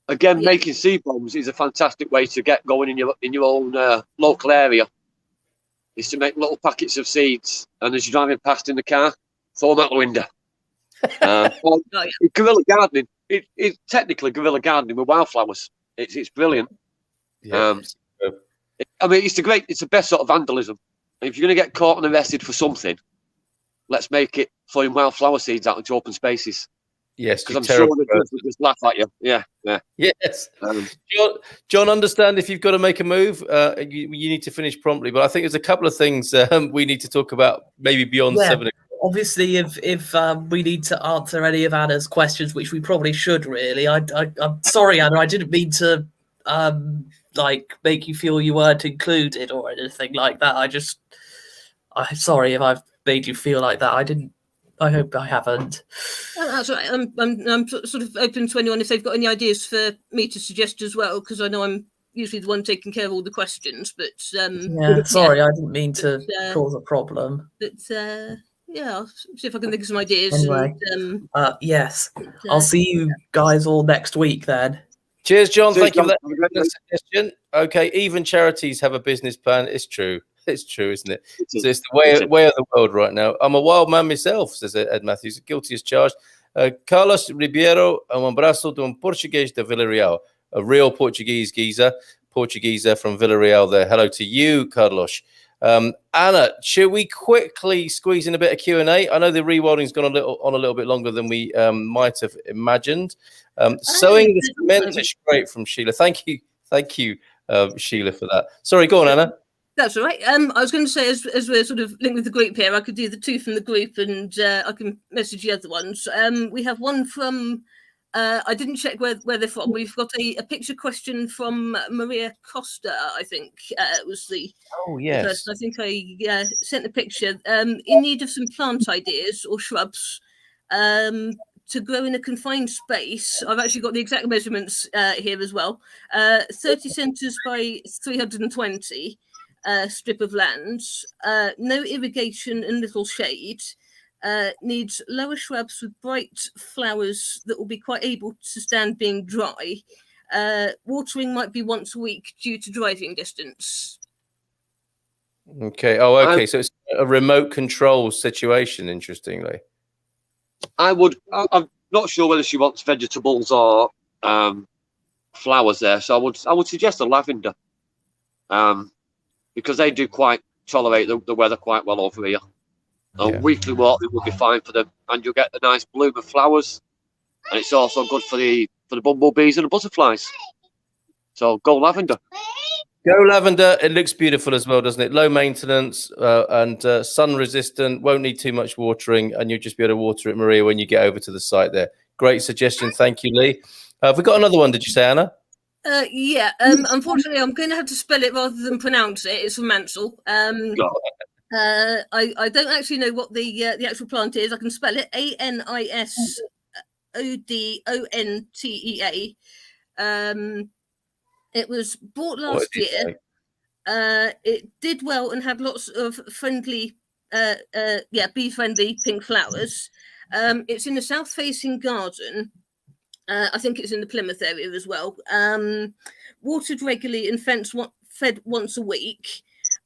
again, making seed bombs is a fantastic way to get going in your own local area. Is to make little packets of seeds, and as you're driving past in the car, throw them out the window. Guerrilla gardening. It's technically guerrilla gardening with wildflowers. It's brilliant. Yeah. I mean, it's the best sort of vandalism. If you're going to get caught and arrested for something, let's make it throwing wildflower seeds out into open spaces. Yes, because I'm sure the judge would just laugh at you. Yeah. Yes. John, understand if you've got to make a move, you need to finish promptly. But I think there's a couple of things we need to talk about, maybe beyond 7 o'clock. Obviously, if we need to answer any of Anna's questions, which we probably should, really. I'm sorry, Anna. I didn't mean to make you feel you weren't included or anything like that. I'm sorry if I've made you feel like that. I hope I haven't. That's right. I'm sort of open to anyone if they've got any ideas for me to suggest as well, because I know I'm usually the one taking care of all the questions. But sorry, I didn't mean to cause a problem. But I'll see if I can think of some ideas. Anyway, yes, I'll see you guys all next week then. Cheers, John. Thank you for that suggestion. Okay, even charities have a business plan. It's true. It's true, isn't it? So it's the way of the world right now. I'm a wild man myself, says Ed Matthews. Guilty as charged. Carlos Ribeiro, un abraço de Português de Villarreal. A real Portuguese geezer from Villarreal there. Hello to you, Carlos. Anna, should we quickly squeeze in a bit of Q&A? I know the rewilding's gone a little bit longer than we might have imagined. Sowing the cement is great from Sheila. Thank you, Sheila, for that. Sorry, go on, Anna. That's all right. I was going to say, as we're sort of linked with the group here, I could do the two from the group, and I can message the other ones. We have one from. I didn't check where they're from. We've got a picture question from Maria Costa, I think was the person. I think I sent the picture. In need of some plant ideas or shrubs to grow in a confined space. I've actually got the exact measurements here as well. 30 centres by 320 strip of land. No irrigation and little shade. Needs lower shrubs with bright flowers that will be quite able to stand being dry. Watering might be once a week due to driving distance. Okay. Oh, okay. So it's a remote control situation, interestingly. I'm not sure whether she wants vegetables or flowers there. So I would suggest a lavender, because they do quite tolerate the weather quite well over here. Weekly watering will be fine for them, and you'll get a nice bloom of flowers, and it's also good for the bumblebees and the butterflies. So go lavender. Go lavender. It looks beautiful as well, doesn't it? Low maintenance and sun resistant. Won't need too much watering, and you'll just be able to water it, Maria, when you get over to the site there. Great suggestion. Thank you, Lee. Have we got another one? Did you say, Anna? Yeah. Unfortunately, I'm going to have to spell it rather than pronounce it. It's from Mansell. I don't actually know what the actual plant is. I can spell it ANISODONTEA. It was bought last year. It did well and had lots of friendly, bee-friendly pink flowers. It's in a south-facing garden. I think it's in the Plymouth area as well. Watered regularly and fed once a week.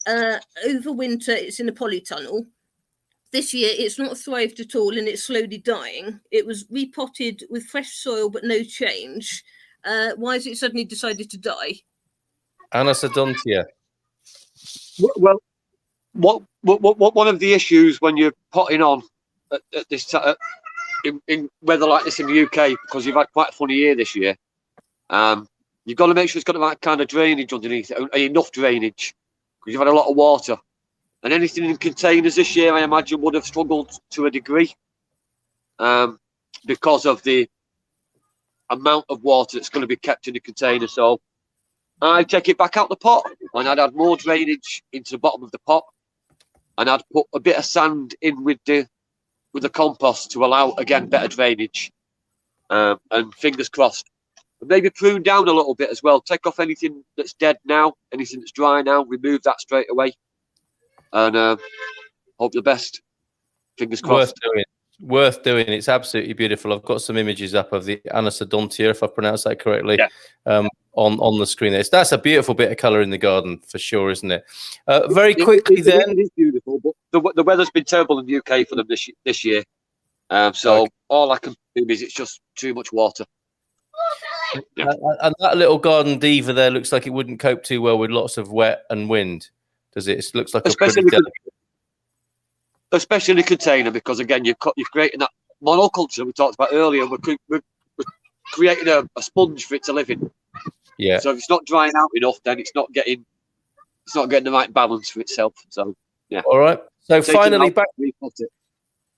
Over winter, it's in a polytunnel. This year, it's not thrived at all and it's slowly dying. It was repotted with fresh soil, but no change. Why has it suddenly decided to die? Anisodontia. Well, one of the issues when you're potting on at this time, in weather like this in the UK, because you've had quite a funny year this year, you've got to make sure it's got the right kind of drainage underneath it, enough drainage, because you've had a lot of water. And anything in containers this year, I imagine, would have struggled to a degree because of the amount of water that's going to be kept in the container. So I take it back out the pot, and I'd add more drainage into the bottom of the pot, and I'd put a bit of sand in with the compost to allow, again, better drainage. And fingers crossed. And maybe prune down a little bit as well. Take off anything that's dead now, anything that's dry now, remove that straight away. And hope the best. Fingers crossed. Worth doing. It's absolutely beautiful. I've got some images up of the Anisodontia, if I pronounce that correctly, on the screen. That's a beautiful bit of colour in the garden for sure, isn't it? Very quickly then. It is beautiful, but the weather's been terrible in the UK for them this year. So all I can do is it's just too much water. Yeah. And that little garden diva there looks like it wouldn't cope too well with lots of wet and wind, does it? It looks like especially in a container, because again you're creating that monoculture we talked about earlier. We're creating a sponge for it to live in. Yeah. So if it's not drying out enough, then it's not getting the right balance for itself. So yeah. All right. So finally back. Repot it.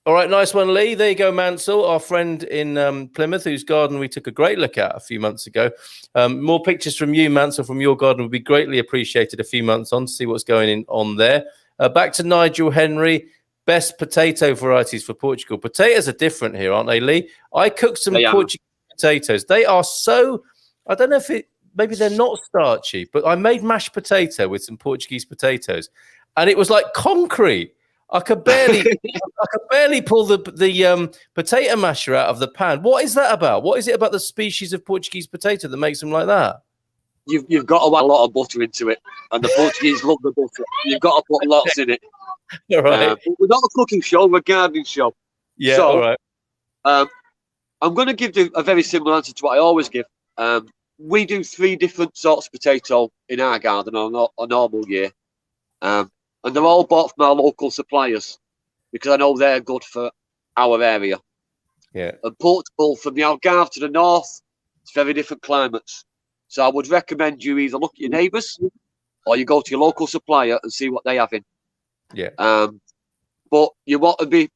All right, nice one, Lee. There you go, Mansell, our friend in Plymouth, whose garden we took a great look at a few months ago. More pictures from you, Mansell, from your garden would be greatly appreciated a few months on to see what's going on there. Back to Nigel Henry. Best potato varieties for Portugal. Potatoes are different here, aren't they, Lee? I cooked some Portuguese potatoes. They are so, I don't know if maybe they're not starchy, but I made mashed potato with some Portuguese potatoes, and it was like concrete. I could barely pull the potato masher out of the pan. What is that about? What is it about the species of Portuguese potato that makes them like that? You've got to add a lot of butter into it, and the Portuguese love the butter. You've got to put lots in it. All right. We're not a cooking show; we're a gardening show. Yeah. So, all right. I'm going to give a very similar answer to what I always give. We do 3 different sorts of potato in our garden on a normal year. And they're all bought from our local suppliers because I know they're good for our area. Yeah. And Portugal, from the Algarve to the north, it's very different climates. So I would recommend you either look at your neighbours or you go to your local supplier and see what they have in. Yeah. But you want to be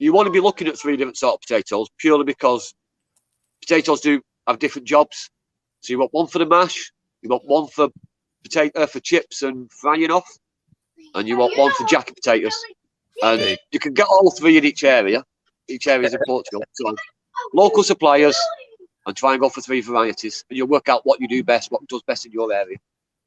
looking at 3 different sort of potatoes purely because potatoes do have different jobs. So you want one for the mash, you want one for chips and frying off, and you want one for jacket potatoes. And you can get all 3 in each area. Each area is in Portugal. So local suppliers, and try and go for 3 varieties, and you'll work out what you do best, what does best in your area.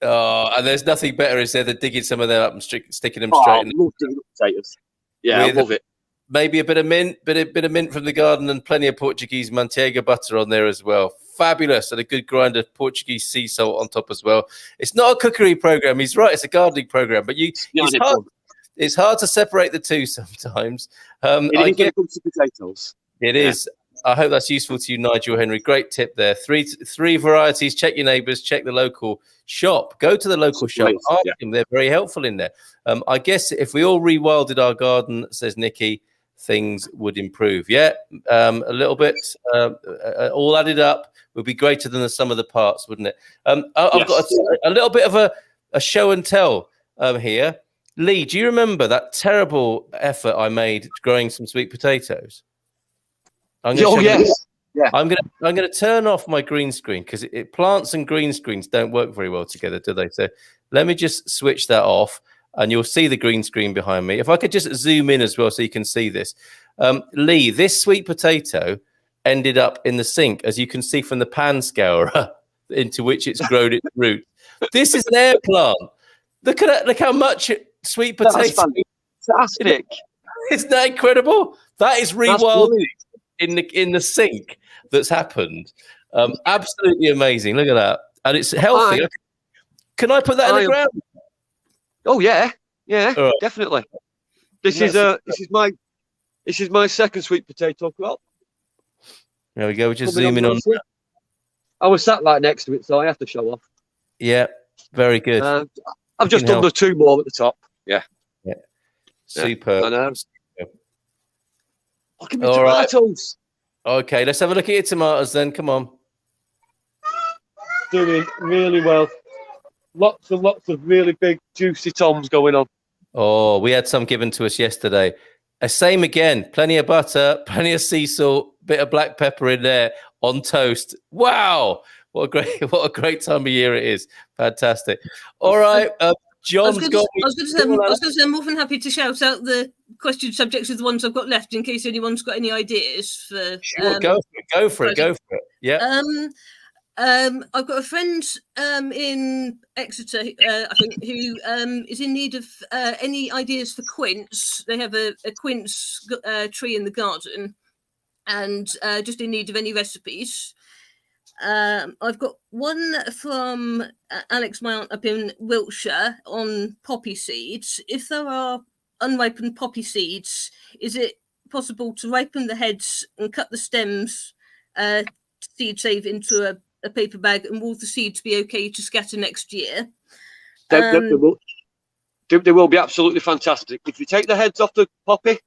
Oh, and there's nothing better, is there, than digging some of them up and sticking them straight in. I love digging up potatoes. Yeah, I love it. Maybe a bit of mint, bit of mint from the garden, and plenty of Portuguese Manteiga butter on there as well. Fabulous, and a good grind of Portuguese sea salt on top as well. It's not a cookery program. He's right. It's a gardening program, but it's hard to separate the two sometimes. When it comes to potatoes. It is. I hope that's useful to you, Nigel Henry. Great tip there. 3 varieties. Check your neighbours. Check the local shop. Go to the local shop. Ask them. They're very helpful in there. I guess if we all rewilded our garden, says Nikki, things would improve. Yeah, a little bit. All added up would be greater than the sum of the parts, wouldn't it? I've got a little bit of a show and tell here. Lee, do you remember that terrible effort I made growing some sweet potatoes? Oh, yes. Yeah. I'm gonna turn off my green screen because plants and green screens don't work very well together, do they? So let me just switch that off, and you'll see the green screen behind me. If I could just zoom in as well, so you can see this. Lee, this sweet potato ended up in the sink, as you can see from the pan scourer into which it's grown its root. This is an AiR plant. Look at it. Look how much sweet potato. That's fantastic. Isn't that incredible? That is rewilding in the sink that's happened. Absolutely amazing. Look at that. And it's healthy. Can I put that in the ground? Oh yeah. Yeah, right. Definitely. This is my second sweet potato crop. There we go. We're just zooming on. I was sat right next to it, so I have to show off. Yeah, very good. I've just done the 2 more at the top. Yeah. Super. Look at my tomatoes. Right. Okay, let's have a look at your tomatoes then. Come on. Doing really well. Lots and lots of really big, juicy toms going on. Oh, we had some given to us yesterday. Same again. Plenty of butter, plenty of sea salt, bit of black pepper in there on toast. Wow. What a great time of year it is. Fantastic. All right. John's got. I was going to say, I'm more than happy to shout out the question subjects of the ones I've got left in case anyone's got any ideas for. Sure, go for it. Yeah. I've got a friend in Exeter, I think, who is in need of any ideas for quince. They have a quince tree in the garden, and just in need of any recipes. I've got one from Alex, my aunt, up in Wiltshire on poppy seeds. If there are unripened poppy seeds, is it possible to ripen the heads and cut the stems, seed save into a paper bag, and will the seeds be okay to scatter next year? They will be absolutely fantastic. If you take the heads off the poppy,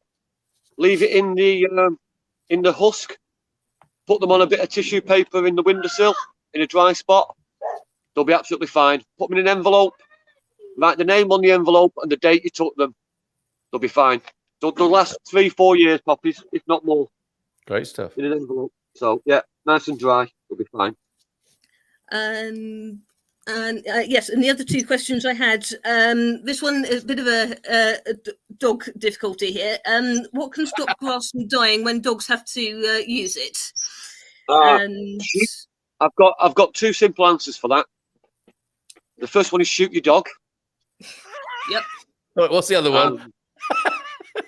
leave it in the husk, put them on a bit of tissue paper in the windowsill in a dry spot, they'll be absolutely fine. Put them in an envelope, write the name on the envelope and the date you took them. They'll be fine. They'll last 3-4 years, poppies, if not more. Great stuff. In an envelope. So yeah, nice and dry. They'll be fine. Yes, and the other 2 questions I had, this one is a bit of a dog difficulty here. What can stop grass from dying when dogs have to use it? I've got 2 simple answers for that. The first one is shoot your dog. Yep. What's the other one?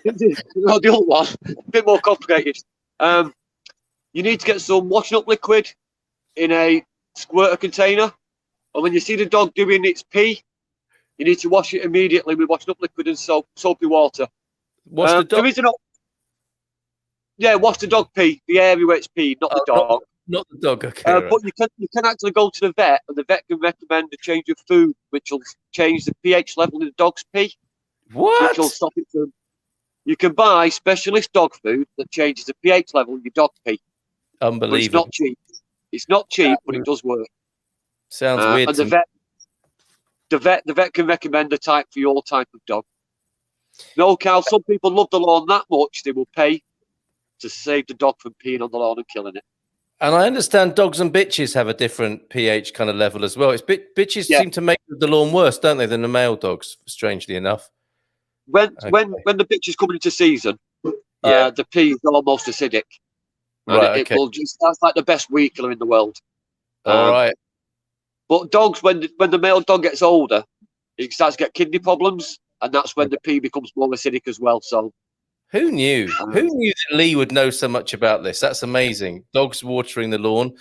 The other one, a bit more complicated. You need to get some washing up liquid in a squirter container, and when you see the dog doing its pee, you need to wash it immediately with washing up liquid and soapy water. Wash the dog? Wash the dog pee, the area where it's pee, not the dog. Not the dog, okay. But you can actually go to the vet, and the vet can recommend a change of food, which will change the pH level in the dog's pee. What? Which will stop it from. You can buy specialist dog food that changes the pH level in your dog pee. Unbelievable. But it's not cheap. It's not cheap, but it does work. Sounds weird. And the vet can recommend a type for your type of dog. No, Cal, some people love the lawn that much they will pay to save the dog from peeing on the lawn and killing it. And I understand dogs and bitches have a different pH kind of level as well. It's bitches seem to make the lawn worse, don't they, than the male dogs? Strangely enough. When the bitches come into season, the pee is almost acidic. Right, it will that's like the best weed killer in the world. All right. But dogs, when the male dog gets older, it starts to get kidney problems, and that's when the pee becomes more acidic as well. So, who knew? Who knew that Lee would know so much about this? That's amazing. Dogs watering the lawn.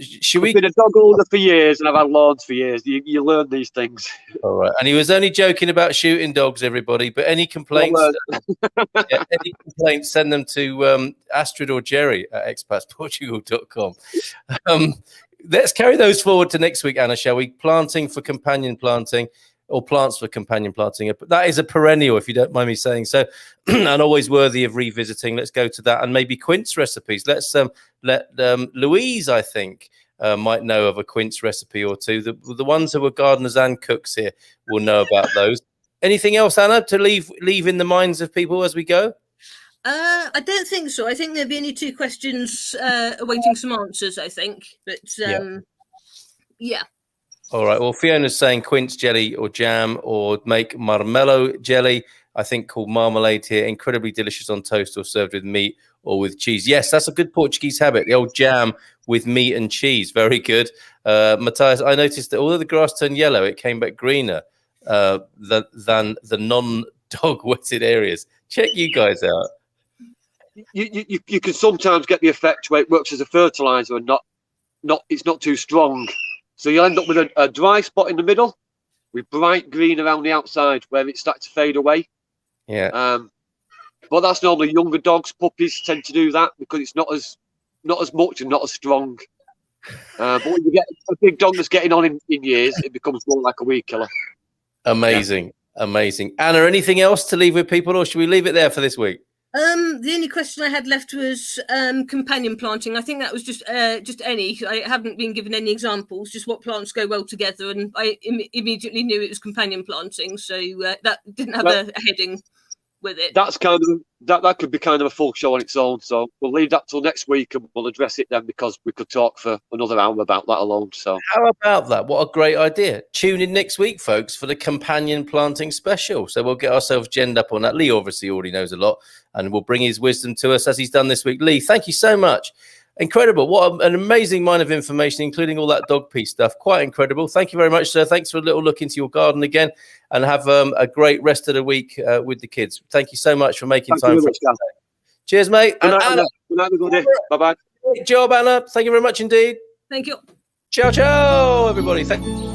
Should we? I've been a dog owner for years, and I've had lawns for years. You learn these things. All right. And he was only joking about shooting dogs, everybody. But any complaints? Any complaints? Send them to Astrid or Jerry at expatsportugal.com. Let's carry those forward to next week, Anna, shall we? Planting for companion planting, or plants for companion planting. That is a perennial, if you don't mind me saying so, and always worthy of revisiting. Let's go to that, and maybe quince recipes. Let's let Louise, I think, might know of a quince recipe or two. The ones who are gardeners and cooks here will know about those. Anything else, Anna, to leave in the minds of people as we go? I don't think so. I think there'll be only 2 questions awaiting some answers, I think. But yeah. All right. Well, Fiona's saying quince jelly or jam, or make marmelo jelly, I think called marmalade here. Incredibly delicious on toast or served with meat or with cheese. Yes, that's a good Portuguese habit. The old jam with meat and cheese. Very good. Matthias, I noticed that although the grass turned yellow, it came back greener than the non-dog wetted areas. Check you guys out. You can sometimes get the effect where it works as a fertilizer and it's not too strong. So you'll end up with a dry spot in the middle with bright green around the outside where it starts to fade away. Yeah. But that's normally younger dogs. Puppies tend to do that because it's not as much and not as strong. But when you get a big dog that's getting on in years, it becomes more like a weed killer. Amazing. Amazing. Anna, anything else to leave with people, or should we leave it there for this week? The only question I had left was companion planting. I think that was just any. I haven't been given any examples, just what plants go well together, and I immediately knew it was companion planting. So that didn't have a heading with it. That's kind of that could be kind of a full show on its own. So we'll leave that till next week, and we'll address it then, because we could talk for another hour about that alone. So how about that? What a great idea! Tune in next week, folks, for the companion planting special. So we'll get ourselves genned up on that. Lee obviously already knows a lot, and will bring his wisdom to us as he's done this week. Lee, thank you so much. Incredible. What an amazing mine of information, including all that dog pee stuff. Quite incredible. Thank you very much, sir. Thanks for a little look into your garden again, and have a great rest of the week with the kids. Thank you so much for making time for us today. Cheers, mate. Good night, everybody. Bye-bye. Great job, Anna. Thank you very much indeed. Thank you. Ciao, ciao, everybody. Thank you.